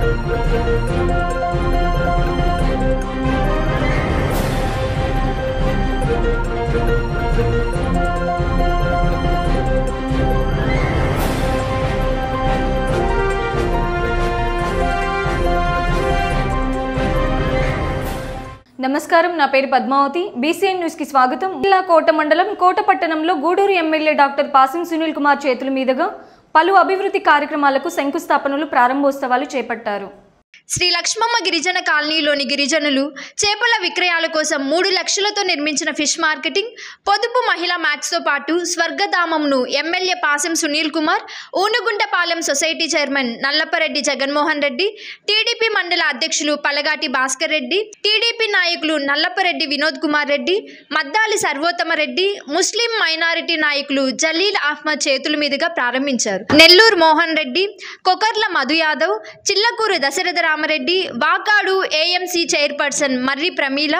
నమస్కారం, నా పేరు పద్మావతి. బీసీఎన్ న్యూస్ కి స్వాగతం. జిల్లా కోట మండలం కోట పట్టణంలో గూడూరు ఎమ్మెల్యే డాక్టర్ పాసం సునీల్ కుమార్ చేతుల మీదుగా పలు అభివృద్ధి కార్యక్రమాలకు శంకుస్థాపనలు, ప్రారంభోత్సవాలు చేపట్టారు. శ్రీ లక్ష్మమ్మ గిరిజన కాలనీలోని గిరిజనులు చేపల విక్రయాల కోసం 3 లక్షలతో నిర్మించిన ఫిష్ మార్కెటింగ్, పొదుపు మహిళా మ్యాక్స్తో పాటు స్వర్గధామంను MLA Pasam Sunil Kumar, Unuguntapalem society chairman Nallapareddy Jaganmohan Reddy, TDP మండల అధ్యక్షులు పలగాటి భాస్కర్ రెడ్డి, టీడీపీ నాయకులు నల్లపరెడ్డి వినోద్ కుమార్ రెడ్డి, మద్దాలి సర్వోత్తమ రెడ్డి, ముస్లిం మైనారిటీ నాయకులు జలీల్ అహ్మద్ చేతుల మీదుగా ప్రారంభించారు. నెల్లూరు మోహన్ రెడ్డి, కొకర్ల మధు యాదవ్, చిల్లకూరు దశరథ రామరెడ్డి, వాకాడు ఏఎంసీ చైర్పర్సన్ మర్రి ప్రమీల,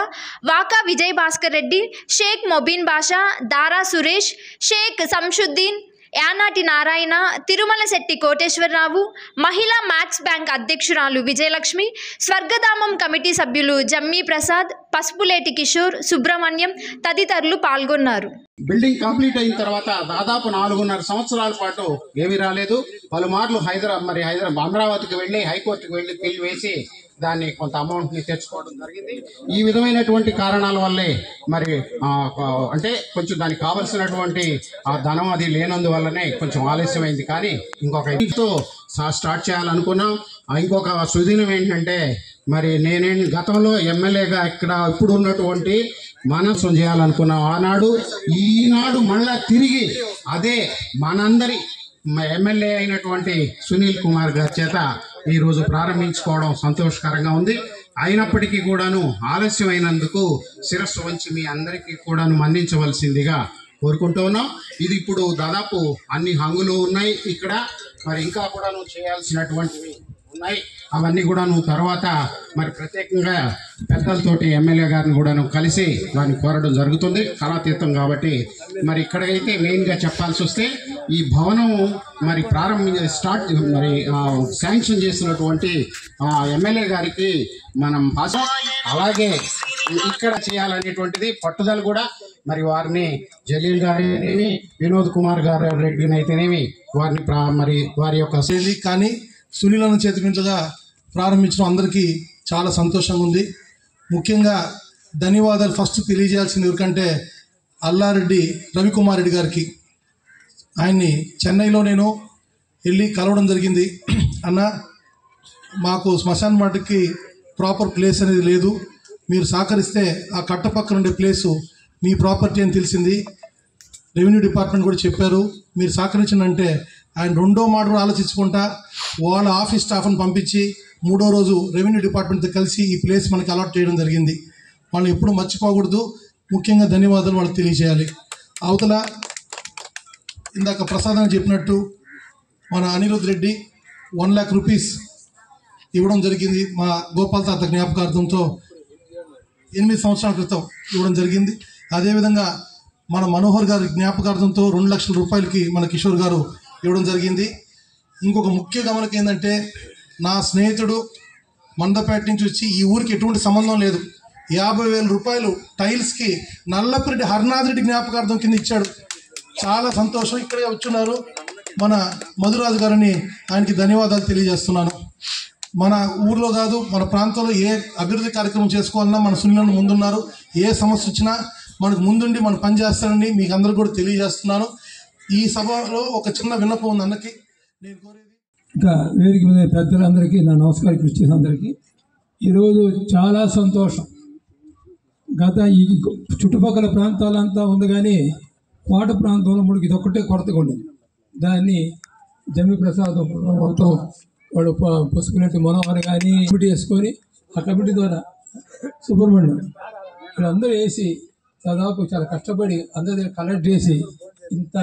వాకా విజయ్ భాస్కర్ రెడ్డి, షేక్ మొబీన్ బాషా, దారా సురేష్, షేక్ సంషుద్దీన్, యానాటి నారాయణ, తిరుమల శెట్టి కోటేశ్వరరావు, మహిళా మ్యాక్స్ బ్యాంక్ అధ్యక్షురాలు విజయలక్ష్మి, స్వర్గధామం కమిటీ సభ్యులు జమ్మీ ప్రసాద్, పసుపులేటి కిషోర్, సుబ్రహ్మణ్యం తదితరులు పాల్గొన్నారు. బిల్డింగ్ కంప్లీట్ అయిన తర్వాత దాదాపు 4.5 సంవత్సరాల పాటు ఏమీ రాలేదు. పలుమార్లు అమరావతికి వెళ్లి హైకోర్టుకు వెళ్లి పిల్లి వేసి దాన్ని కొంత అమౌంట్ ని తెచ్చుకోవడం జరిగింది. ఈ విధమైనటువంటి కారణాల వల్లే అంటే కొంచెం దానికి కావలసినటువంటి ఆ ధనం అది లేనందువల్లనే కొంచెం ఆలస్యమైంది. కానీ ఇంకొక ఇంటితో స్టార్ట్ చేయాలనుకున్నాం. ఇంకొక సుదినం ఏంటంటే నేనే గతంలో ఎమ్మెల్యేగా ఇక్కడ ఇప్పుడు ఉన్నటువంటి మనసం చేయాలనుకున్నాం ఆనాడు. ఈనాడు మళ్ళా తిరిగి అదే మనందరి ఎమ్మెల్యే అయినటువంటి సునీల్ కుమార్ గారి చేత ఈరోజు ప్రారంభించుకోవడం సంతోషకరంగా ఉంది. అయినప్పటికీ కూడాను ఆలస్యమైనందుకు శిరస్సు వంచి మీ అందరికీ కూడాను మన్నించవలసిందిగా కోరుకుంటూ ఉన్నాం. ఇది ఇప్పుడు దాదాపు అన్ని హంగులు ఉన్నాయి ఇక్కడ. ఇంకా కూడాను చేయాల్సినటువంటివి ఉన్నాయి. అవన్నీ కూడాను తర్వాత ప్రత్యేకంగా పెద్దలతోటి ఎమ్మెల్యే గారిని కూడాను కలిసి దాన్ని కోరడం జరుగుతుంది. కళాతీర్థం కాబట్టి ఇక్కడైతే మెయిన్ గా చెప్పాల్సి వస్తే ఈ భవనం శాంక్షన్ చేసినటువంటి ఎమ్మెల్యే గారికి మనం అలాగే ఇక్కడ చేయాలనేటువంటిది పట్టుదల కూడా వారిని జలీల్ గారిని వినోద్ కుమార్ గారి రెడ్డిని అయితేనేమి వారిని వారి యొక్క కానీ సునీల్ అన్న చేతి మీదుగా ప్రారంభించడం అందరికీ చాలా సంతోషంగా ఉంది. ముఖ్యంగా ధన్యవాదాలు ఫస్ట్ తెలియజేయాల్సింది ఎవరికంటే అల్లారెడ్డి రవికుమార్ రెడ్డి గారికి. ఆయన్ని చెన్నైలో నేను వెళ్ళి కలవడం జరిగింది. అన్న, మాకు శ్మశాన వాటికి ప్రాపర్ ప్లేస్ అనేది లేదు, మీరు సహకరిస్తే ఆ కట్ట పక్కన ఉండే ప్లేసు మీ ప్రాపర్టీ అని తెలిసింది. రెవెన్యూ డిపార్ట్మెంట్ కూడా చెప్పారు, మీరు సహకరించనంటే ఆయన రెండో మాట కూడా ఆలోచించుకుంటా వాళ్ళ ఆఫీస్ స్టాఫ్ని పంపించి 3వ రోజు రెవెన్యూ డిపార్ట్మెంట్తో కలిసి ఈ ప్లేస్ మనకి అలాట్ చేయడం జరిగింది. వాళ్ళని ఎప్పుడు మర్చిపోకూడదు. ముఖ్యంగా ధన్యవాదాలు వాళ్ళకి తెలియజేయాలి. అవతల ఇందాక ప్రసాద్ అని చెప్పినట్టు మన అనిరుద్ రెడ్డి 1 lakh రూపీస్ ఇవ్వడం జరిగింది. మా గోపాల్ తాత జ్ఞాపకార్థంతో 8 సంవత్సరాల క్రితం ఇవ్వడం జరిగింది. అదేవిధంగా మన మనోహర్ గారి జ్ఞాపకార్థంతో 2 లక్షల రూపాయలకి మన కిషోర్ గారు ఇవ్వడం జరిగింది. ఇంకొక ముఖ్య గమనిక ఏంటంటే, నా స్నేహితుడు మందపేట నుంచి వచ్చి ఈ ఊరికి ఎటువంటి సంబంధం లేదు, 50,000 రూపాయలు టైల్స్కి నల్లపరెడ్డి హర్నాథ్ రెడ్డి జ్ఞాపకార్థం కింద ఇచ్చాడు. చాలా సంతోషం. ఇక్కడే వచ్చున్నారు మన మధురాజు గారిని, ఆయనకి ధన్యవాదాలు తెలియజేస్తున్నాను. మన ఊర్లో కాదు మన ప్రాంతంలో ఏ అభివృద్ధి కార్యక్రమం చేసుకోవాలన్నా మన సునీలను ముందున్నారు. ఏ సమస్య వచ్చినా మనకు ముందుండి మనం పనిచేస్తానని మీకు అందరూ కూడా తెలియజేస్తున్నాను. ఈ సభలో ఒక చిన్న విన్నపం ఉంది అన్నకి నేను కోరేది. ఇంకా వేదిక మీద పెద్దలందరికీ నా నమస్కారం. కృషి అందరికీ ఈరోజు చాలా సంతోషం. గత ఈ చుట్టుపక్కల ప్రాంతాలంతా ఉంది కానీ కోట ప్రాంతంలో మనకి ఇదొక్కటే కొరతగా ఉండేది. దాన్ని జమ్మి ప్రసాద్ మొత్తం వాడు పసుపులేటి మనోహర్ కానీ కమిటీ వేసుకొని ఆ కమిటీ ద్వారా సుబ్రహ్మణ్యం వీళ్ళందరూ వేసి దాదాపు చాలా కష్టపడి అందరి కలెక్ట్ చేసి ఇంత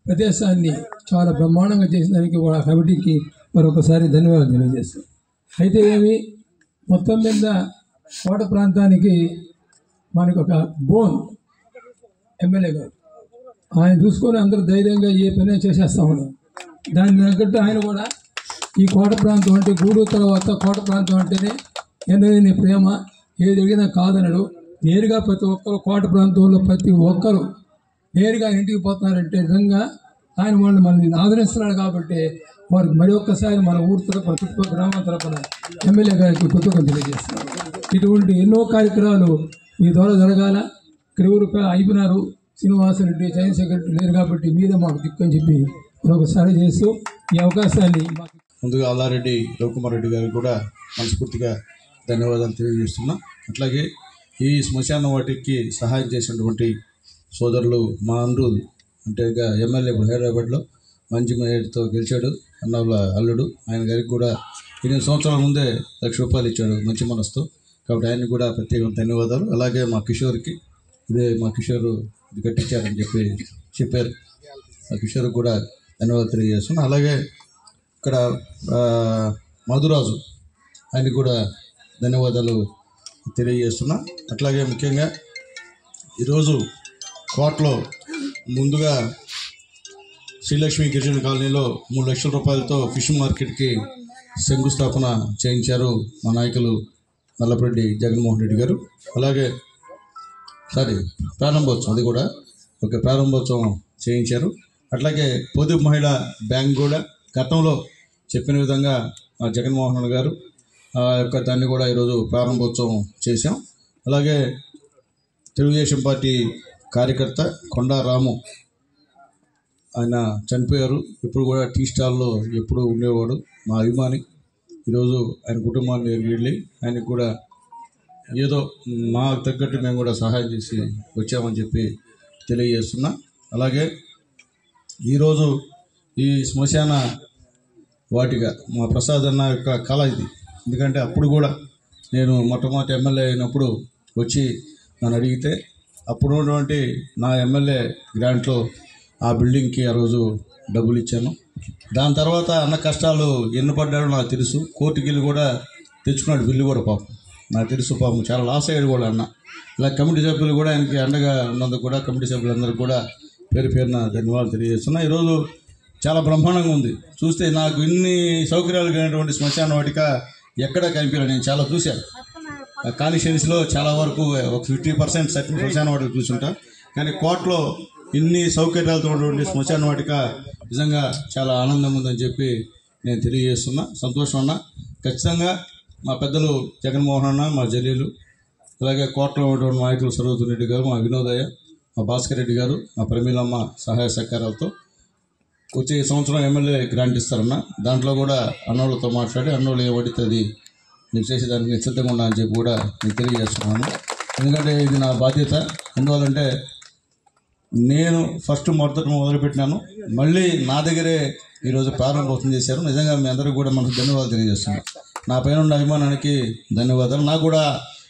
ప్రదేశాన్ని చాలా బ్రహ్మాండంగా చేసిన దానికి ఆ కమిటీకి మరొకసారి ధన్యవాదాలు తెలియజేస్తాం. అయితే మొత్తం మీద కోట ప్రాంతానికి మనకు ఒక బోన్ ఎమ్మెల్యే గారు ఆయన చూసుకొని అందరూ ధైర్యంగా ఏ పని చేసేస్తా ఉన్నారు. దాన్ని తగ్గట్టు ఆయన కూడా ఈ కోట ప్రాంతం అంటే గూడూరు తర్వాత కోట ప్రాంతం అంటేనే ఎన్నడని ప్రేమ, ఏది అడిగినా కాదనడు. నేరుగా ప్రతి ఒక్కరు కోట ప్రాంతంలో ప్రతి ఒక్కరు నేరుగా ఇంటికి పోతున్నారంటే నిజంగా ఆయన వాళ్ళు మనల్ని ఆదరిస్తున్నాడు. కాబట్టి వారికి మరి ఒక్కసారి మన ఊరు తరపున చుట్టుపక్కల గ్రామాల తరపున ఎమ్మెల్యే గారికి కృతజ్ఞతలు తెలియజేస్తున్నారు. ఇటువంటి ఎన్నో కార్యక్రమాలు మీ ద్వారా జరగాల. ఇక్కడ ఊరు అయిపోయినారు శ్రీనివాసరెడ్డి, చైన్ సెక్రటరీ లేరు కాబట్టి మీరే మాకు దిక్కని చెప్పి మరొకసారి చేస్తూ ఈ అవకాశాన్ని ముందుగా అల్లారెడ్డి రవికుమార్ రెడ్డి గారికి కూడా మనస్ఫూర్తిగా ధన్యవాదాలు తెలియజేస్తున్నా. అట్లాగే ఈ శ్మశాన వాటికి సహాయం చేసినటువంటి సోదరులు మా అన్రుల్ అంటే ఎమ్మెల్యే హైదరాబాద్లో మంచి మేయర్తో గెలిచాడు అన్నవుల అల్లుడు, ఆయన గారికి కూడా 8 సంవత్సరాల ముందే ₹1,00,000 ఇచ్చాడు మంచి మనసుతో. కాబట్టి ఆయనకు కూడా ప్రత్యేక ధన్యవాదాలు. అలాగే మా కిషోర్కి మా కిషోర్ ఇది కట్టించారని చెప్పారు. మా కిషోర్కి కూడా ధన్యవాదాలు తెలియజేస్తున్నాను. అలాగే ఇక్కడ మధురాజు ఆయనకు కూడా ధన్యవాదాలు తెలియజేస్తున్నా. అట్లాగే ముఖ్యంగా ఈరోజు కోటలో ముందుగా శ్రీలక్ష్మి గిరిజన కాలనీలో ₹3 లక్షలతో ఫిష్ మార్కెట్కి శంకుస్థాపన చేయించారు మా నాయకులు నల్లపరెడ్డి జగన్మోహన్ రెడ్డి గారు. అలాగే ప్రారంభోత్సవం, అది కూడా ప్రారంభోత్సవం చేయించారు. అట్లాగే పొదుపు మహిళా బ్యాంక్ కూడా గతంలో చెప్పిన విధంగా జగన్మోహన్ గారు దాన్ని కూడా ఈరోజు ప్రారంభోత్సవం చేశాం. అలాగే తెలుగుదేశం పార్టీ కార్యకర్త కొండా రాము ఆయన చనిపోయారు. ఇప్పుడు కూడా టీ స్టాల్లో ఎప్పుడు ఉండేవాడు, మా అభిమాని. ఈరోజు ఆయన కుటుంబాన్ని వెళ్ళి ఆయనకు కూడా ఏదో మాకు తగ్గట్టు మేము కూడా సహాయం చేసి వచ్చామని చెప్పి తెలియజేస్తున్నా. అలాగే ఈరోజు ఈ శ్మశాన వాటిక మా ప్రసాద్ అన్న యొక్క కళ ఇది. ఎందుకంటే అప్పుడు కూడా నేను మొట్టమొదటి ఎమ్మెల్యే అయినప్పుడు వచ్చి నన్ను అడిగితే అప్పుడు ఉన్నటువంటి నా ఎమ్మెల్యే గ్రాంట్లో ఆ బిల్డింగ్కి ఆ రోజు డబ్బులు ఇచ్చాను. దాని తర్వాత అన్న కష్టాలు ఎన్ని పడ్డాడో నాకు తెలుసు. కోర్టుకి వెళ్ళి కూడా తెచ్చుకున్నాడు బిల్లు కూడా, పాపం నాకు తెలుసు. పాపం చాలా లాస్ అయ్యాడు కూడా అన్న. ఇలా కమిటీ సభ్యులు కూడా ఆయనకి అండగా ఉన్నందుకు కూడా కమిటీ సభ్యులందరికీ కూడా పేరున ధన్యవాదాలు తెలియజేస్తున్నా. ఈరోజు చాలా బ్రహ్మాండంగా ఉంది. చూస్తే నాకు ఇన్ని సౌకర్యాలు కలిగినటువంటి శ్మశాన వాటిక ఎక్కడా కనిపించలేదు. నేను చాలా చూశాను కాన్స్టిట్యుయెన్సీలో, చాలా వరకు ఒక 50% శ్మశాన వాటిక చూసుంటా. కానీ కోటలో ఇన్ని సౌకర్యాలతో ఉన్నటువంటి శ్మశాన వాటిక నిజంగా చాలా ఆనందం ఉందని చెప్పి నేను తెలియజేస్తున్నా. సంతోషం అన్న. ఖచ్చితంగా మా పెద్దలు జగన్మోహన్ అన్న, మా జలీలు, అలాగే కోటలో ఉన్నటువంటి నాయకులు సర్వోత్తమ్ రెడ్డి గారు, మా వినోదయ్య, మా భాస్కర్ రెడ్డి గారు, మా ప్రమీలమ్మ సహాయ సహకారాలతో వచ్చే సంవత్సరం ఎమ్మెల్యే గ్రాంట్ ఇస్తారన్న. దాంట్లో కూడా అన్నోళ్ళతో మాట్లాడి అన్నోళ్ళు ఏమడితే అది నీకు చేసేదానికి నేను సిద్ధంగా ఉన్నా అని చెప్పి కూడా నేను తెలియజేస్తున్నాను. ఎందుకంటే ఇది నా బాధ్యత. ఎందువల్లంటే నేను మొదలుపెట్టినాను, మళ్ళీ నా దగ్గరే ఈరోజు ప్రారంభోత్సవం చేశారు. నిజంగా మీ అందరికీ కూడా మనకు ధన్యవాదాలు తెలియజేస్తున్నాను. నా పైన ఉన్న అభిమానానికి ధన్యవాదాలు. నాకు కూడా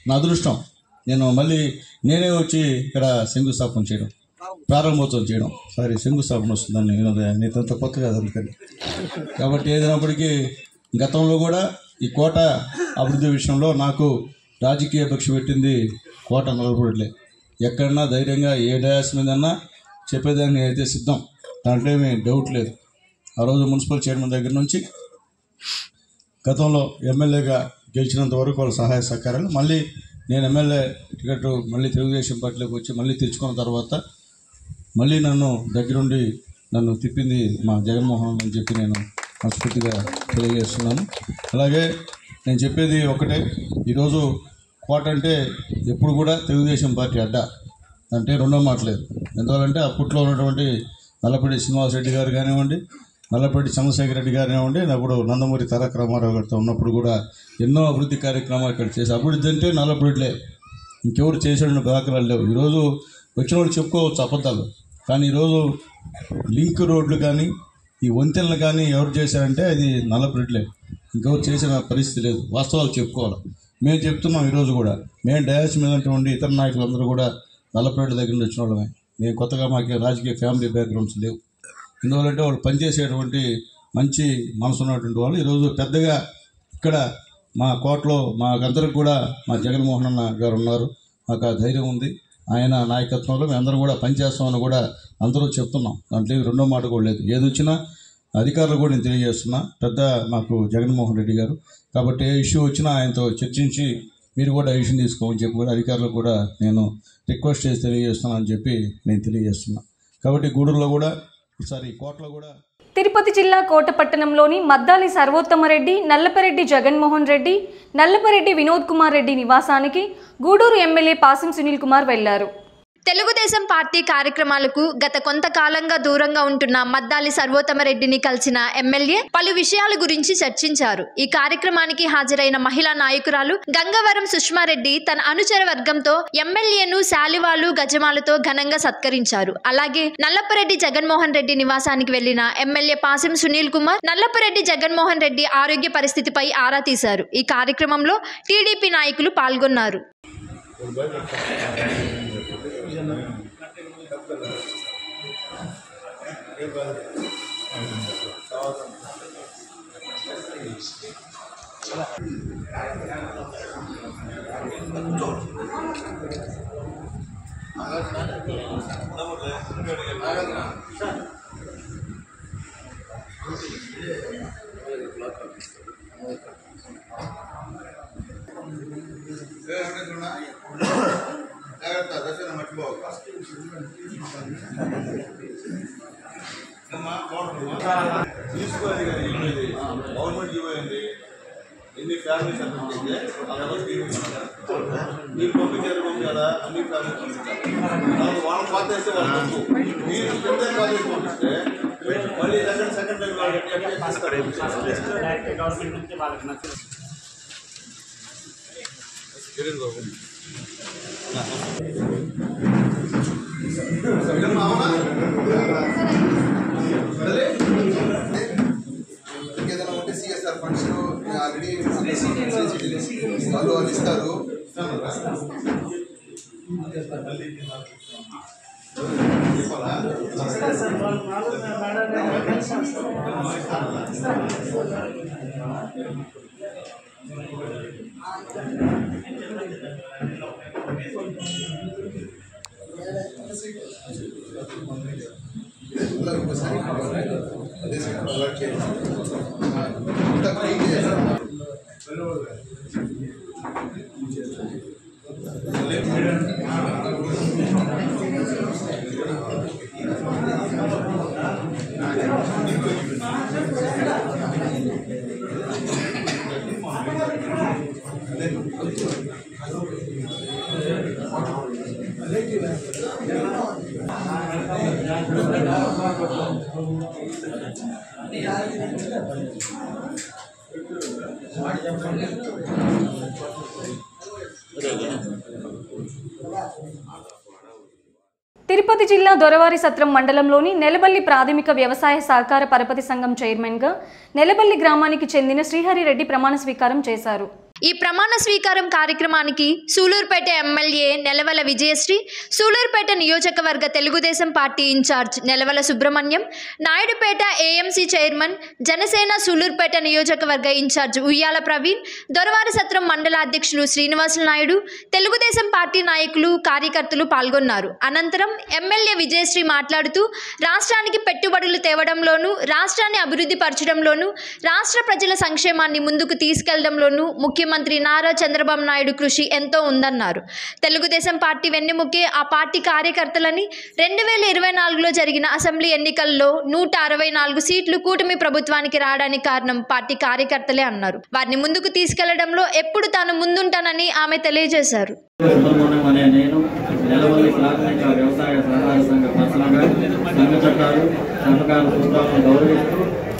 నా అదృష్టం, నేనే వచ్చి ఇక్కడ శంకుస్థాపన చేయడం, ప్రారంభోత్సవం చేయడం. శంకుస్థాపన వస్తుందని నేను కొత్త కాదు అందుకని. కాబట్టి ఏదైనప్పటికీ గతంలో కూడా ఈ కోట అభివృద్ధి విషయంలో నాకు రాజకీయ పక్షి పెట్టింది కోట నలపడలే. ఎక్కడన్నా ధైర్యంగా ఏ డయాస్ మీదన్నా చెప్పేదాన్ని అయితే సిద్ధం, దాంట్లో ఏమీ డౌట్ లేదు. ఆ రోజు మున్సిపల్ చైర్మన్ దగ్గర నుంచి గతంలో ఎమ్మెల్యేగా గెలిచినంత వరకు వాళ్ళ సహాయ సహకారాలు, మళ్ళీ నేను ఎమ్మెల్యే టికెట్ మళ్ళీ తెలుగుదేశం పార్టీలోకి వచ్చి మళ్ళీ తెచ్చుకున్న తర్వాత మళ్ళీ నన్ను తిప్పింది మా జగన్మోహన్ అని చెప్పి నేను మనస్ఫూర్తిగా తెలియజేస్తున్నాను. అలాగే నేను చెప్పేది ఒకటే, ఈరోజు కోట అంటే ఎప్పుడు కూడా తెలుగుదేశం పార్టీ అడ్డా అంటే రెండో మాటలేదు. ఎందువల్లంటే అప్పట్లో ఉన్నటువంటి నల్లపరెడ్డి శ్రీనివాసరెడ్డి గారు కానివ్వండి, నల్లపరెడ్డి చంద్రశేఖర్ రెడ్డి గారు కానివ్వండి, అప్పుడు నందమూరి తారక రామారావు గారితో ఉన్నప్పుడు కూడా ఎన్నో అభివృద్ధి కార్యక్రమాలు ఇక్కడ చేసి, అభివృద్ధి అంటే నల్లపరెడ్డిలే, ఇంకెవరు చేసేటువంటి దాఖలాలు లేవు. ఈరోజు వచ్చిన వాళ్ళు చెప్పుకోవచ్చు అబద్ధాలు, కానీ ఈరోజు లింక్ రోడ్లు కానీ ఈ వంతెనలు కానీ ఎవరు చేశారంటే అది నల్లపరెడ్డిలే, ఇంకెవరు చేసిన పరిస్థితి లేదు. వాస్తవాలు చెప్పుకోవాలి. మేము చెప్తున్నాం. ఈరోజు కూడా మేము డయాస్ మీద ఉన్నటువంటి ఇతర నాయకులందరూ కూడా నల్లపరెడ్డి దగ్గర నుంచి వచ్చిన వాళ్ళమే. మేము కొత్తగా మాకు రాజకీయ ఫ్యామిలీ బ్యాక్గ్రౌండ్స్ లేవు. ఎందువల్లంటే వాళ్ళు పనిచేసేటువంటి మంచి మనసు ఉన్నటువంటి వాళ్ళు. ఈరోజు పెద్దగా ఇక్కడ మా కోటలో మాకందరికి కూడా మా జగన్మోహన్ అన్న గారు ఉన్నారు, మాకు ఆ ధైర్యం ఉంది. ఆయన నాయకత్వంలో మేము అందరూ కూడా పనిచేస్తామని కూడా అందరూ చెప్తున్నాం. దాంట్లో రెండో మాట కూడా లేదు. ఏది వచ్చినా అధికారులు కూడా నేను తెలియజేస్తున్నా, పెద్ద మాకు జగన్మోహన్ రెడ్డి గారు, కాబట్టి ఏ ఇష్యూ వచ్చినా ఆయనతో చర్చించి మీరు కూడా యాక్షన్ తీసుకోమని చెప్పి కూడా అధికారులు కూడా నేను రిక్వెస్ట్ చేసి తెలియజేస్తున్నాను అని చెప్పి నేను తెలియజేస్తున్నా. కాబట్టి గూడూరులో కూడా కోటలో కూడా తిరుపతి జిల్లా కోటపట్టణంలోని మద్దాలి సర్వోత్తమరెడ్డి, నల్లపరెడ్డి జగన్మోహన్ రెడ్డి, నల్లపరెడ్డి వినోద్ కుమార్ రెడ్డి నివాసానికి గూడూరు ఎమ్మెల్యే పాసం సునీల్ కుమార్ వెళ్లారు. తెలుగుదేశం పార్టీ కార్యక్రమాలకు గత కొంతకాలంగా దూరంగా ఉంటున్న మద్దాలి సర్వోత్తమరెడ్డిని కలిసిన ఎమ్మెల్యే పలు విషయాల గురించి చర్చించారు. ఈ కార్యక్రమానికి హాజరైన మహిళా నాయకురాలు గంగవరం సుష్మారెడ్డి తన అనుచర వర్గంతో ఎమ్మెల్యేను శాలివాలు గజమాలతో ఘనంగా సత్కరించారు. అలాగే నల్లపరెడ్డి జగన్మోహన్ రెడ్డి నివాసానికి వెళ్లిన ఎమ్మెల్యే పాసం సునీల్ కుమార్ నల్లపరెడ్డి జగన్మోహన్ రెడ్డి ఆరోగ్య పరిస్థితిపై ఆరా తీశారు. ఈ కార్యక్రమంలో టీడీపీ నాయకులు పాల్గొన్నారు. గవర్నమెంట్ ఇవ్వండి ఎన్ని ఫ్యామిలీస్ అంటే మీరు పంపించారు కదా, అన్ని ఫ్యామిలీస్ పంపించారు. వాళ్ళని పాత వేస్తే వాళ్ళు తప్పు, మీరు కింద పాత వేసి పంపిస్తే మళ్ళీ సెకండ్ టైం ఏదైనా ఉంటే సిఎస్ఆర్ ఫండ్స్ ఆల్రెడీ వాళ్ళు ఇస్తారు. ఒకసారి అదే అలర్ట్ చేయాలి. తిరుపతి జిల్లా దొరవారి సత్రం మండలంలోని నెలబల్లి ప్రాథమిక వ్యవసాయ సహకార పరపతి సంఘం చైర్మన్గా నెలబల్లి గ్రామానికి చెందిన శ్రీహరిరెడ్డి ప్రమాణ స్వీకారం చేశారు. ఈ ప్రమాణ స్వీకారం కార్యక్రమానికి సూలూరుపేట ఎమ్మెల్యే నెలవల విజయశ్రీ, సూలూరుపేట నియోజకవర్గ Telugu Desam party in charge Nelavala Subrahmanyam, Naidupeta AMC chairman, Janasena Sullurpeta నియోజకవర్గ ఇన్ఛార్జ్ ఉయ్యాల ప్రవీణ్, దొరవారి సత్రం మండల అధ్యక్షులు శ్రీనివాసులు నాయుడు, తెలుగుదేశం పార్టీ నాయకులు, కార్యకర్తలు పాల్గొన్నారు. అనంతరం ఎమ్మెల్యే విజయశ్రీ మాట్లాడుతూ రాష్ట్రానికి పెట్టుబడులు తేవడంలోనూ, రాష్ట్రాన్ని అభివృద్ధి పరచడంలోనూ, రాష్ట్ర ప్రజల సంక్షేమాన్ని ముందుకు తీసుకెళ్లడంలోనూ ముఖ్యమంత్రి నారా చంద్రబాబు నాయుడు కృషి ఎంతో ఉందన్నారు. తెలుగుదేశం పార్టీ వెన్నెముకే ఆ పార్టీ కార్యకర్తలని 2024లో జరిగిన అసెంబ్లీ ఎన్నికల్లో 164 సీట్లు కూటమి ప్రభుత్వానికి రావడానికి కారణం పార్టీ కార్యకర్తలే అన్నారు. వారిని ముందుకు తీసుకెళ్లడంలో ఎప్పుడు తాను ముందుంటానని ఆమె తెలియజేశారు.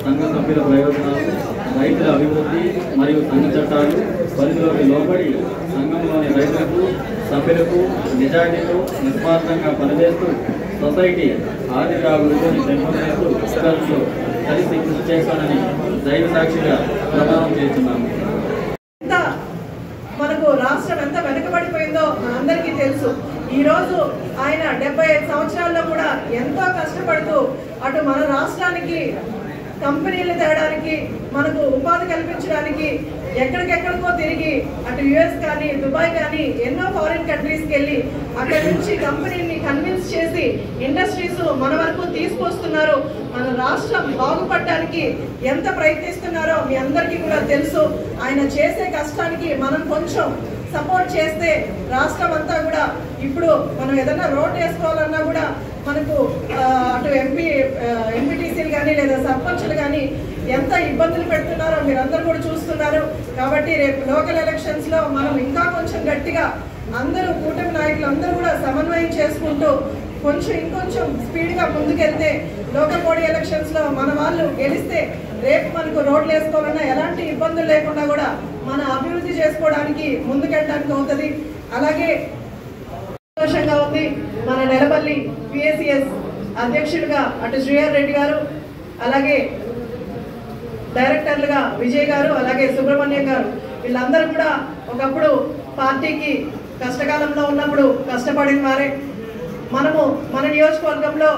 సంఘ సభ్యుల ప్రయోజనాలు, రైతుల అభివృద్ధి మరియు సంఘ చట్టాలు పరిధిలోకి లోబడి సంఘంలోని రైతులకు, సభ్యులకు నిజాయితీతో నిస్వార్థంగా పనిచేస్తూ సొసైటీ ఆర్థిక అభివృద్ధిని పెంపొందిస్తూ కలిసి కృషి చేస్తానని దైవ సాక్షిగా ప్రమాణం చేస్తున్నాము. మనకు రాష్ట్రం ఎంత వెనుకబడిపోయిందో మనందరికీ తెలుసు. ఈరోజు ఆయన 75 సంవత్సరాల్లో కూడా ఎంతో కష్టపడుతూ అటు మన రాష్ట్రానికి కంపెనీలు తేడానికి, మనకు ఉపాధి కల్పించడానికి ఎక్కడికెక్కడికో తిరిగి అటు యుఎస్ కానీ దుబాయ్ కానీ ఎన్నో ఫారిన్ కంట్రీస్కి వెళ్ళి అక్కడి నుంచి కంపెనీని కన్విన్స్ చేసి ఇండస్ట్రీస్ మన వరకు తీసుకొస్తున్నారు. మన రాష్ట్రం బాగుపడడానికి ఎంత ప్రయత్నిస్తున్నారో మీ అందరికీ కూడా తెలుసు. ఆయన చేసే కష్టానికి మనం కొంచెం సపోర్ట్ చేస్తే రాష్ట్రం అంతా కూడా ఇప్పుడు మనం ఏదైనా రోడ్ వేసుకోవాలన్నా కూడా మనకు అటు ఎంపీటీసీలు కానీ లేదా సర్పంచ్లు కానీ ఎంత ఇబ్బందులు పెడుతున్నారో మీరందరూ కూడా చూస్తున్నారు. కాబట్టి రేపు లోకల్ ఎలక్షన్స్లో మనం ఇంకా కొంచెం గట్టిగా అందరూ కూటమి నాయకులు అందరూ కూడా సమన్వయం చేసుకుంటూ ఇంకొంచెం స్పీడ్గా ముందుకెళ్తే లోకల్ బాడీ ఎలక్షన్స్లో మన వాళ్ళు గెలిస్తే రేపు మనకు రోడ్లు వేసుకోవాలన్నా ఎలాంటి ఇబ్బందులు లేకుండా కూడా మన అభివృద్ధి చేసుకోవడానికి ముందుకెళ్ళడానికి అవుతుంది. అలాగే సంతోషంగా ఉంది మన నెలపల్లి పిఎస్సిఎస్ అధ్యక్షుడిగా అటు శ్రీహర్ రెడ్డి గారు, అలాగే డైరెక్టర్లుగా విజయ్ గారు, అలాగే సుబ్రహ్మణ్యం గారు, వీళ్ళందరూ కూడా ఒకప్పుడు పార్టీకి కష్టకాలంలో ఉన్నప్పుడు కష్టపడిన వారే. మనము మన నియోజకవర్గంలో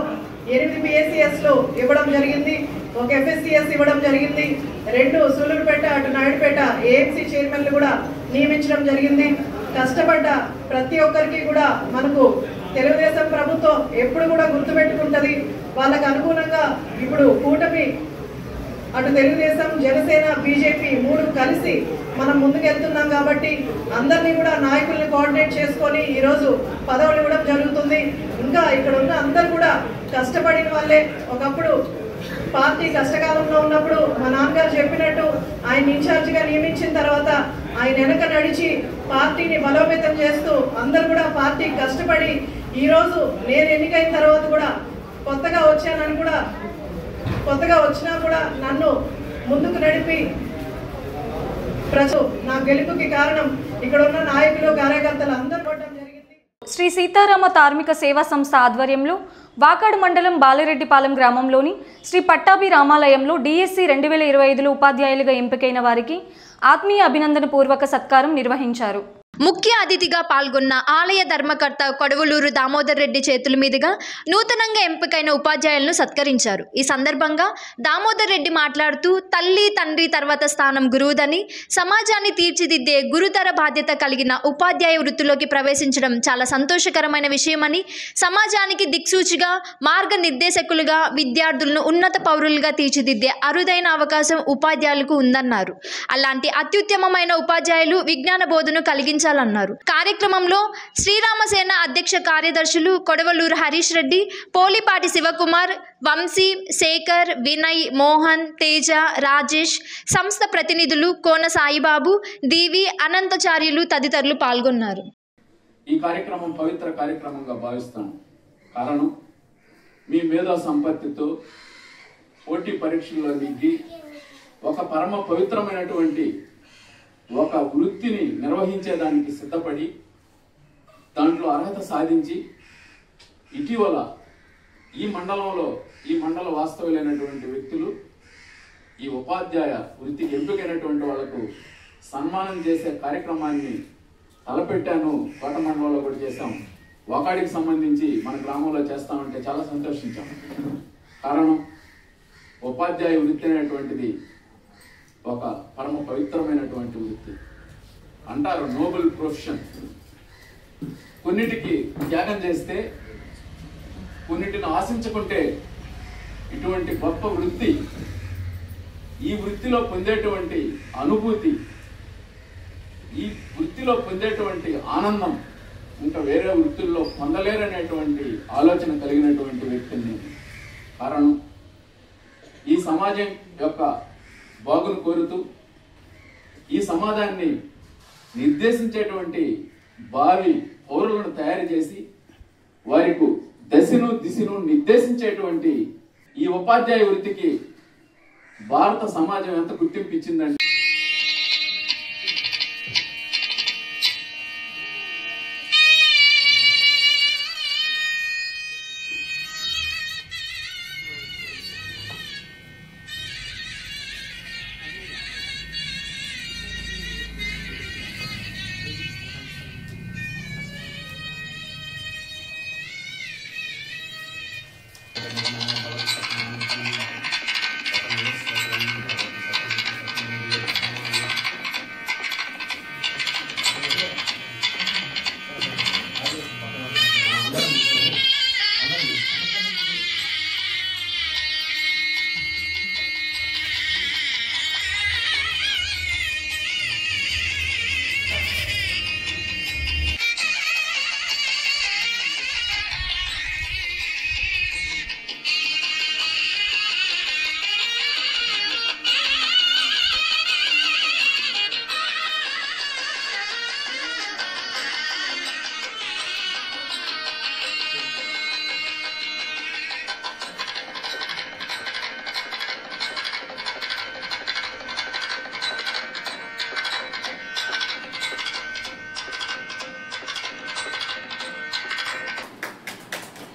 8 పిఎస్సిఎస్లు ఇవ్వడం జరిగింది, ఒక ఎఫ్ఎస్సిఎస్ ఇవ్వడం జరిగింది, 2 సూలూరుపేట అటు నాయుడుపేట ఏఎంసీ చైర్మన్లు కూడా నియమించడం జరిగింది. కష్టపడ్డ ప్రతి ఒక్కరికి కూడా మనకు తెలుగుదేశం ప్రభుత్వం ఎప్పుడు కూడా గుర్తుపెట్టుకుంటుంది. వాళ్ళకు అనుగుణంగా ఇప్పుడు కూటమి అటు తెలుగుదేశం, జనసేన, బీజేపీ 3 కలిసి మనం ముందుకెళ్తున్నాం. కాబట్టి అందరినీ కూడా నాయకుల్ని కోఆర్డినేట్ చేసుకొని ఈరోజు పదవులు ఇవ్వడం జరుగుతుంది. ఇంకా ఇక్కడ ఉన్న అందరూ కూడా కష్టపడిన వాళ్ళే. ఒకప్పుడు పార్టీ కష్టకాలంలో ఉన్నప్పుడు మా నాన్నగారు చెప్పినట్టు ఆయన ఇన్ఛార్జిగా నియమించిన తర్వాత ఆయన వెనక నడిచి పార్టీని బలోపేతం చేస్తూ అందరూ కూడా పార్టీ కష్టపడి ఈరోజు నేను ఎన్నికైన తర్వాత కూడా కొత్తగా వచ్చినా కూడా నన్ను ముందుకు నడిపి నా గెలుపుకి కారణం ఇక్కడ ఉన్న నాయకులు, కార్యకర్తలు అందరూ కొట్టడం జరిగింది. శ్రీ సీతారామ ధార్మిక సేవా సంస్థ ఆధ్వర్యంలో వాకాడు మండలం బాలిరెడ్డిపాలెం గ్రామంలోని శ్రీ పట్టాభి రామాలయంలో డిఎస్సి 2025లో ఉపాధ్యాయులుగా ఎంపికైన వారికి ఆత్మీయ అభినందన పూర్వక సత్కారం నిర్వహించారు. ముఖ్య అతిథిగా పాల్గొన్న ఆలయ ధర్మకర్త కొడవలూరు దామోదర్ రెడ్డి చేతుల మీదుగా నూతనంగా ఎంపికైన ఉపాధ్యాయులను సత్కరించారు. ఈ సందర్భంగా దామోదర్ రెడ్డి మాట్లాడుతూ తల్లి తండ్రి తర్వాత స్థానం గురువుదని, సమాజాన్ని తీర్చిదిద్దే గురుతర బాధ్యత కలిగిన ఉపాధ్యాయ వృత్తిలోకి ప్రవేశించడం చాలా సంతోషకరమైన విషయమని, సమాజానికి దిక్సూచిగా మార్గనిర్దేశకులుగా విద్యార్థులను ఉన్నత పౌరులుగా తీర్చిదిద్దే అరుదైన అవకాశం ఉపాధ్యాయులకు ఉందన్నారు. అలాంటి అత్యుత్తమమైన ఉపాధ్యాయులు విజ్ఞాన బోధను కలిగించాలన్నారు. కార్యక్రమంలో శ్రీరామసేన అధ్యక్ష కార్యదర్శులు కొడవలూరు హరీష్ రెడ్డి, పోలిపాటి శివకుమార్, వంశీ, శేఖర్, వినయ్, మోహన్, తేజ, రాజేష్, సంస్థ ప్రతినిధులు కోన సాయిబాబు, డివి అనంతచార్యులు తదితరులు పాల్గొన్నారు. ఈ కార్యక్రమం పవిత్ర కార్యక్రమంగా భావిస్తాను. కారణం మీ మేధా సంపత్తితో పోటీ పరీక్షల్లో నెగ్గి ఒక పరమ పవిత్రమైనటువంటి ఒక వృత్తిని నిర్వహించేదానికి సిద్ధపడి దాంట్లో అర్హత సాధించి ఇటీవల ఈ మండల వాస్తవులైనటువంటి వ్యక్తులు ఈ ఉపాధ్యాయ వృత్తికి ఎంపికైనటువంటి వాళ్లకు సన్మానం చేసే కార్యక్రమాన్ని తలపెట్టాను. కోట మండలంలో కూడా చేశాం. వాకాడికి సంబంధించి మన గ్రామంలో చేస్తామంటే చాలా సంతోషించాం. కారణం ఉపాధ్యాయ వృత్తి అనేటువంటిది ఒక పరమ పవిత్రమైనటువంటి వృత్తి అంటారు. Nobel profession. కొన్నిటికి త్యాగం చేస్తే, కొన్నిటిని ఆశించుకుంటే ఇటువంటి గొప్ప వృత్తి, ఈ వృత్తిలో పొందేటువంటి అనుభూతి, ఈ వృత్తిలో పొందేటువంటి ఆనందం ఇంకా వేరే వృత్తుల్లో పొందలేరనేటువంటి ఆలోచన కలిగినటువంటి వ్యక్తిని. కారణం ఈ సమాజం యొక్క బాగును కోరుతూ ఈ సమాజాన్ని నిర్దేశించేటువంటి భావి పౌరులను తయారు చేసి వారికి దిశను నిర్దేశించేటువంటి ఈ ఉపాధ్యాయ వృత్తికి భారత సమాజం ఎంత గుర్తింపు ఇచ్చిందంటే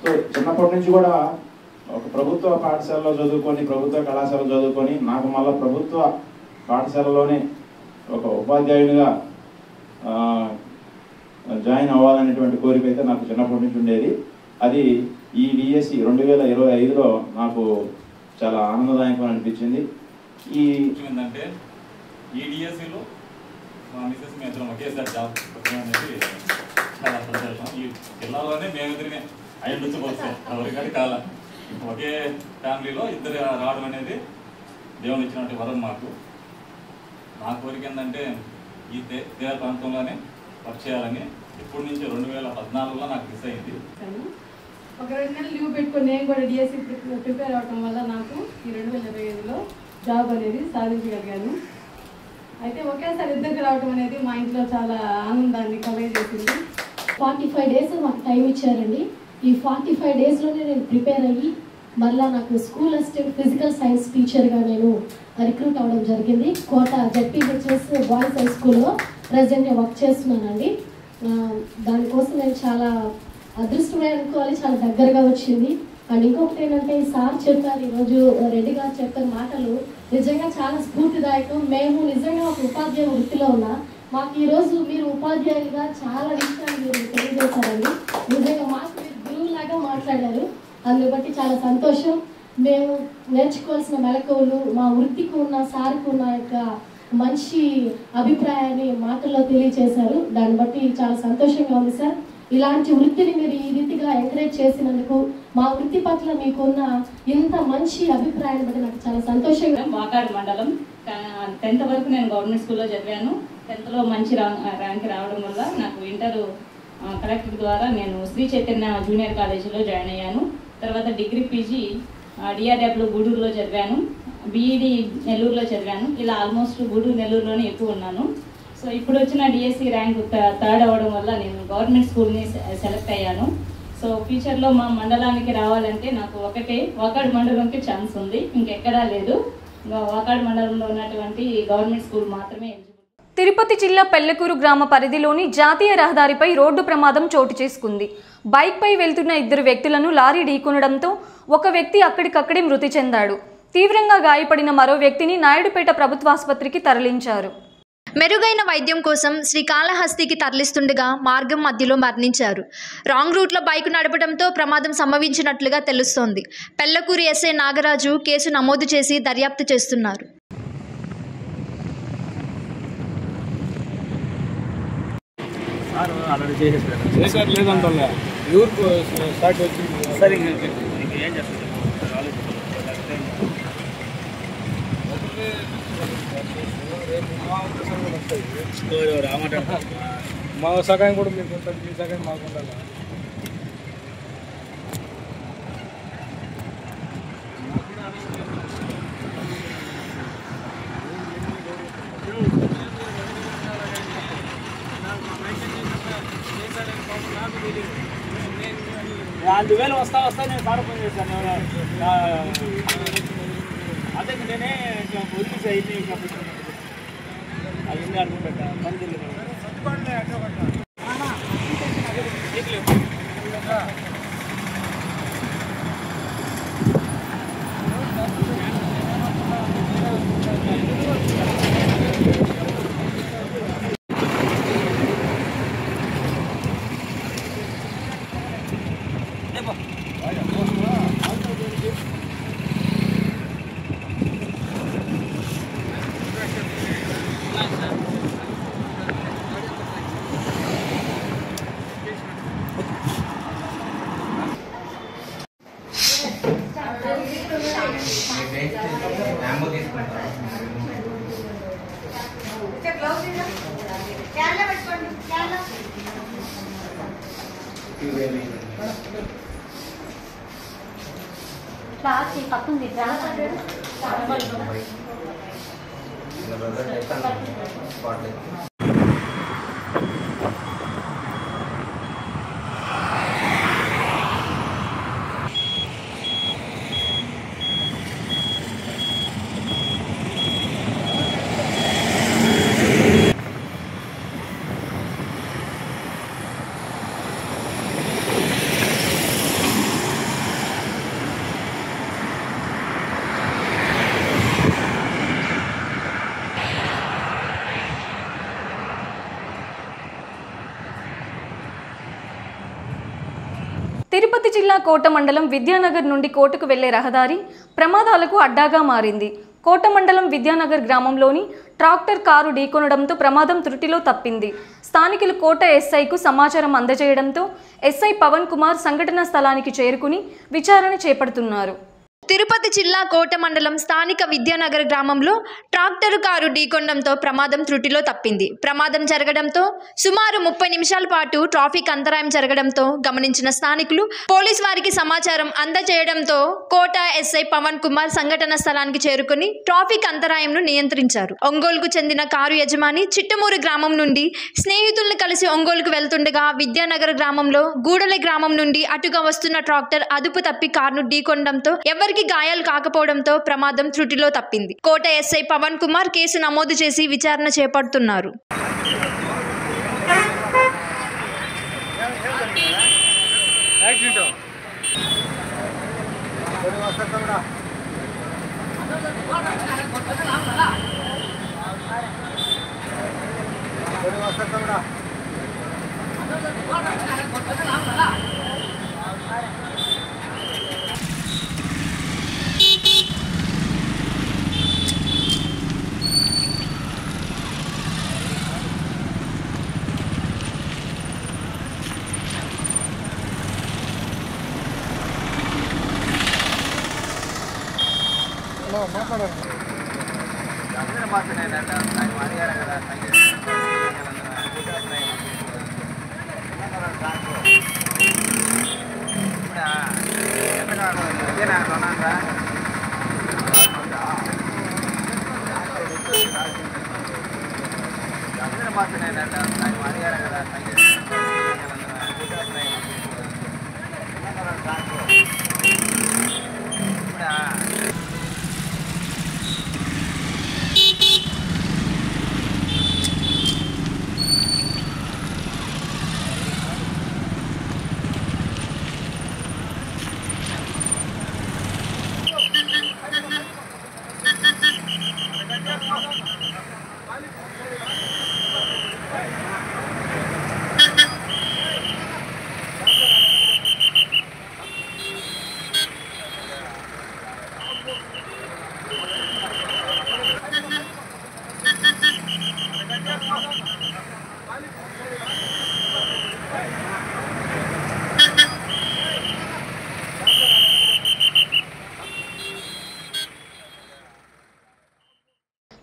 సో చిన్నప్పటి నుంచి కూడా ఒక ప్రభుత్వ పాఠశాలలో చదువుకొని ప్రభుత్వ కళాశాలలో చదువుకొని నాకు మళ్ళీ ప్రభుత్వ పాఠశాలలోనే ఒక ఉపాధ్యాయునిగా జాయిన్ అవ్వాలనేటువంటి కోరిక అయితే నాకు చిన్నప్పటి నుంచి ఉండేది. అది ఈ డిఎస్సి 2025లో నాకు చాలా ఆనందదాయకం అనిపించింది. ఏంటంటే ఈ డిఎస్సిలో మా మిసెస్ మీ ఇద్దరం ఒకేసారి జాబ్ అనేది చాలా సంతోషం. ఈ జిల్లాలోనే మేమిద్దరినే అయ్యుండొచ్చు బహుశా ఎవరికని కాల ఒకే ఫ్యామిలీలో ఇద్దరు రావడం అనేది దేవుని ఇచ్చినటువంటి వరం మాకు. నా కోరిక ఏంటంటే ఈ తీర ప్రాంతంలోనే వర్క్ చేయాలని ఇప్పటి నుంచి 2014లో నాకు మిస్ అయింది. ఒక 2 నెలలు లీవ్ పెట్టుకొని నేను కూడా డిఎస్సి ప్రిపేర్ అవడం వల్ల నాకు ఈ 2025లో జాబ్ అనేది సాధించగలిగాను. అయితే ఒకేసారి ఇద్దరికి రావడం అనేది మా ఇంట్లో చాలా ఆనందాన్ని కలగజేసింది. 45 డేస్ మాకు టైం ఇచ్చారండి. ఈ 45 డేస్లోనే నేను ప్రిపేర్ అయ్యి మళ్ళీ నాకు స్కూల్ అసిస్టెంట్ ఫిజికల్ సైన్స్ టీచర్గా నేను రిక్రూట్ అవ్వడం జరిగింది. కోట జెడ్పీహెచ్ఎస్ బాయ్స్ హై స్కూల్లో ప్రెజెంట్గా వర్క్ చేస్తున్నానండి. దానికోసం నేను చాలా అదృష్టమే అనుకోవాలి, చాలా దగ్గరగా వచ్చింది. అండ్ ఇంకొకటి ఏంటంటే సార్ చెప్పారు, ఈరోజు రెడ్డి గారు చెప్పిన మాటలు నిజంగా చాలా స్ఫూర్తిదాయకం. మేము నిజంగా ఒక ఉపాధ్యాయ వృత్తిలో ఉన్నా మాకు ఈరోజు మీరు ఉపాధ్యాయులుగా చాలా విషయాలు మీరు తెలియజేశారండి. నిజంగా మాకు మీరు గురువులాగా మాట్లాడారు. అందుని బట్టి చాలా సంతోషం. మేము నేర్చుకోవాల్సిన మెలకువలు మా వృత్తికి ఉన్న సార్కు ఉన్న యొక్క మంచి అభిప్రాయాన్ని మాటల్లో తెలియజేశారు. దాన్ని బట్టి చాలా సంతోషంగా ఉంది సార్. ఇలాంటి వృత్తిని మీరు ఈ రీతిగా ఎంకరేజ్ చేసినందుకు మా వృత్తి పట్ల మీకున్న ఇంత మంచి అభిప్రాయాన్ని బట్టి నాకు చాలా సంతోషంగా. వాకాడు మండలం 10th వరకు నేను గవర్నమెంట్ స్కూల్లో చదివాను. 10thలో మంచి ర్యాంక్ రావడం వల్ల నాకు ఇంటర్ కలెక్టర్ ద్వారా నేను శ్రీ చైతన్య జూనియర్ కాలేజీలో జాయిన్ అయ్యాను. తర్వాత డిగ్రీ పీజీ డిఆర్డబ్ల్యూ గూడూరులో చదివాను. బీఈడి నెల్లూరులో చదివాను. ఇలా ఆల్మోస్ట్ గూడూరు నెల్లూరులోనే ఎక్కువ ఉన్నాను. సో ఇప్పుడు వచ్చిన డిఎస్సి ర్యాంక్ 3rd అవ్వడం వల్ల నేను గవర్నమెంట్ స్కూల్ని సెలెక్ట్ అయ్యాను. సో ఫ్యూచర్లో మా మండలానికి రావాలంటే నాకు ఒకటే వాకాడు మండలంకి ఛాన్స్ ఉంది, ఇంకెక్కడా లేదు. వాకాడు మండలంలో ఉన్నటువంటి గవర్నమెంట్ స్కూల్ మాత్రమే. తిరుపతి జిల్లా పెళ్లకూరు గ్రామ పరిధిలోని జాతీయ రహదారిపై రోడ్డు ప్రమాదం చోటు చేసుకుంది. బైక్పై వెళ్తున్న 2 వ్యక్తులను లారీ ఢీకొనడంతో ఒక వ్యక్తి అక్కడికక్కడే మృతి చెందాడు. తీవ్రంగా గాయపడిన మరో వ్యక్తిని నాయుడుపేట ప్రభుత్వాసుపత్రికి తరలించారు. మెరుగైన వైద్యం కోసం శ్రీకాళహస్తికి తరలిస్తుండగా మార్గం మధ్యలో మరణించారు. రాంగ్ రూట్లో బైక్ నడపడంతో ప్రమాదం సంభవించినట్లుగా తెలుస్తోంది. పెళ్లకూరు ఎస్ఐ నాగరాజు కేసు నమోదు చేసి దర్యాప్తు చేస్తున్నారు. మా సహాయం కూడా మీకు ఉంటుంది, మీ సహాయం మాకు ఉండాలి. అందువేళ వస్తా నేను సారపం చేశాను. అదే నేనే వదిలేసి అయింది అవన్నీ అనుకుంటా పని తెలియదు. తిరుపతి జిల్లా కోట మండలం విద్యానగర్ నుండి కోటకు వెళ్లే రహదారి ప్రమాదాలకు అడ్డాగా మారింది. కోట మండలం విద్యానగర్ గ్రామంలోని ట్రాక్టర్ కారు ఢీకొనడంతో ప్రమాదం త్రుటిలో తప్పింది. స్థానికులు కోట ఎస్ఐకు సమాచారం అందజేయడంతో ఎస్ఐ పవన్ కుమార్ సంఘటనా స్థలానికి చేరుకుని విచారణ చేపడుతున్నారు. తిరుపతి జిల్లా కోట మండలం స్థానిక విద్యానగర్ గ్రామంలో ట్రాక్టర్ కారు ఢీకొనడంతో ప్రమాదం త్రుటిలో తప్పింది. ప్రమాదం జరగడంతో సుమారు 30 నిమిషాల పాటు ట్రాఫిక్ అంతరాయం జరగడంతో గమనించిన స్థానికులు పోలీస్ వారికి సమాచారం అందజేయడంతో కోట ఎస్ఐ పవన్ కుమార్ సంఘటన స్థలానికి చేరుకుని ట్రాఫిక్ అంతరాయంను నియంత్రించారు. ఒంగోలుకు చెందిన కారు యజమాని చిట్టమూరు గ్రామం నుండి స్నేహితులను కలిసి ఒంగోలుకు వెళ్తుండగా విద్యానగర్ గ్రామంలో గూడలి గ్రామం నుండి అటుగా వస్తున్న ట్రాక్టర్ అదుపు తప్పి కారును ఢీకొనడంతో ఎవరికి గాయాలు కాకపోవడంతో ప్రమాదం త్రుటిలో తప్పింది. కోట ఎస్ఐ పవన్ కుమార్ కేసు నమోదు చేసి విచారణ చేపడుతున్నారు.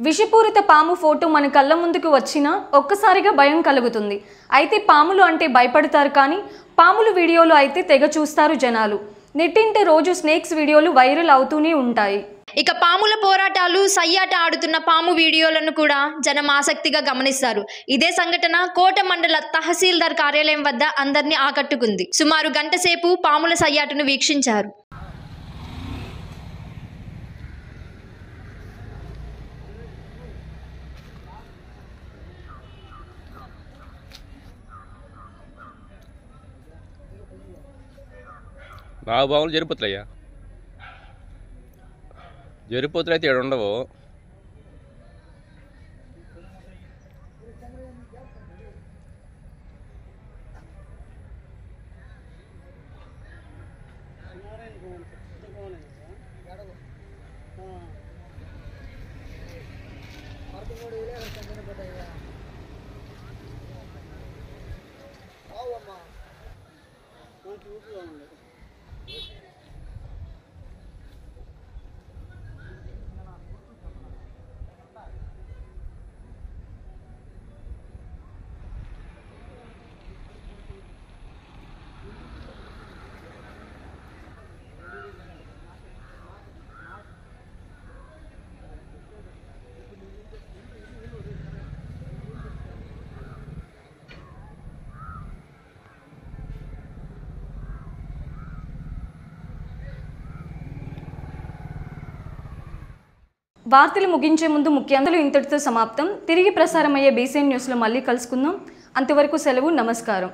విషపూరిత పాము ఫోటో మన కళ్ళ ముందుకు వచ్చినా ఒక్కసారిగా భయం కలుగుతుంది. అయితే పాములు అంటే భయపడతారు, కానీ పాములు వీడియోలు అయితే తెగ చూస్తారు జనాలు. నెట్టింటే రోజు స్నేక్స్ వీడియోలు వైరల్ అవుతూనే ఉంటాయి. ఇక పాముల పోరాటాలు, సయ్యాట ఆడుతున్న పాము వీడియోలను కూడా జనం ఆసక్తిగా గమనిస్తారు. ఇదే సంఘటన కోట మండల తహసీల్దార్ కార్యాలయం వద్ద అందరినీ ఆకట్టుకుంది. సుమారు గంట సేపు పాముల సయ్యాటను వీక్షించారు. నాగబాబులు జరిపోతులయ్యా, జరిపోతులు అయితే ఇక్కడ ఉండవు. వార్తలు ముగించే ముందు ముఖ్యాంశాలు ఇంతటితో సమాప్తం. తిరిగి ప్రసారమయ్యే బీసీఎన్ న్యూస్లో మళ్ళీ కలుసుకుందాం. అంతవరకు సెలవు. నమస్కారం.